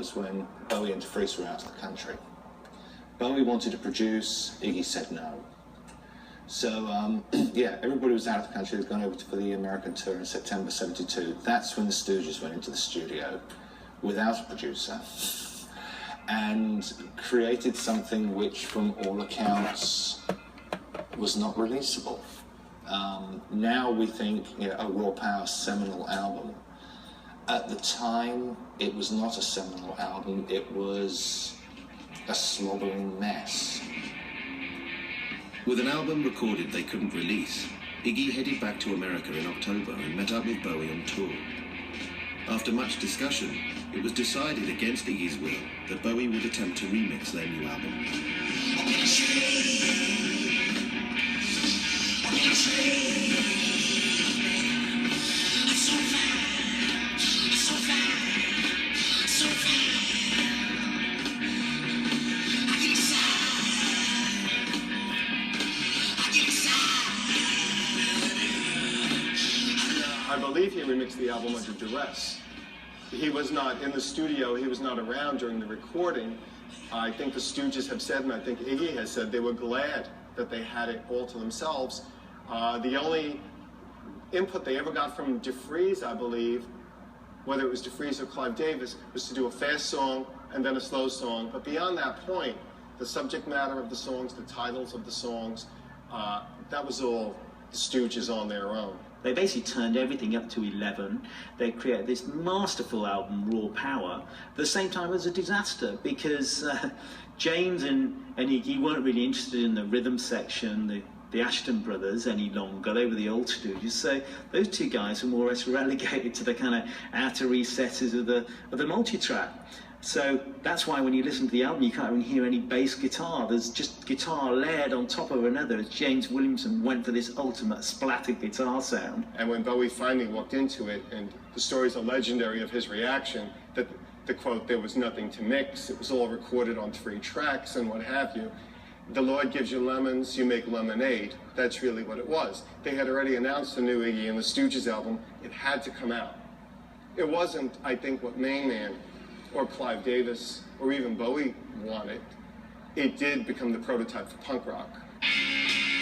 studios when Bowie and DeFreeze were out of the country. Bowie wanted to produce, Iggy said no. So, yeah, everybody was out of the country. They'd gone over for the American tour in September '72. That's when the Stooges went into the studio without a producer and created something which, from all accounts, was not releasable. Now we think, you know, a Raw Power seminal album. At the time, it was not a seminal album. It was a slobbering mess. With an album recorded they couldn't release, Iggy headed back to America in October and met up with Bowie on tour. After much discussion, it was decided against Iggy's will that Bowie would attempt to remix their new album. I believe he remixed the album under duress. He was not in the studio, he was not around during the recording. I think the Stooges have said, and I think Iggy has said, they were glad that they had it all to themselves. The only input they ever got from DeFreeze, I believe, whether it was DeFreeze or Clive Davis, was to do a fast song and then a slow song. But beyond that point, the subject matter of the songs, the titles of the songs, that was all the Stooges on their own. They basically turned everything up to 11. They created this masterful album, Raw Power. At the same time, it was a disaster because James and Iggy weren't really interested in the rhythm section, the Ashton brothers, any longer. They were the old Stooges. So those two guys were more or less relegated to the kind of outer recesses of the multi-track. So that's why when you listen to the album, you can't even hear any bass guitar. There's just guitar layered on top of another as James Williamson went for this ultimate splattered guitar sound. And when Bowie finally walked into it, and the stories are legendary of his reaction, that the quote, there was nothing to mix, it was all recorded on 3 tracks and what have you. The Lord gives you lemons, you make lemonade. That's really what it was. They had already announced the new Iggy and the Stooges album. It had to come out. It wasn't, I think, what Main Man or Clive Davis or even Bowie wanted. It did become the prototype for punk rock.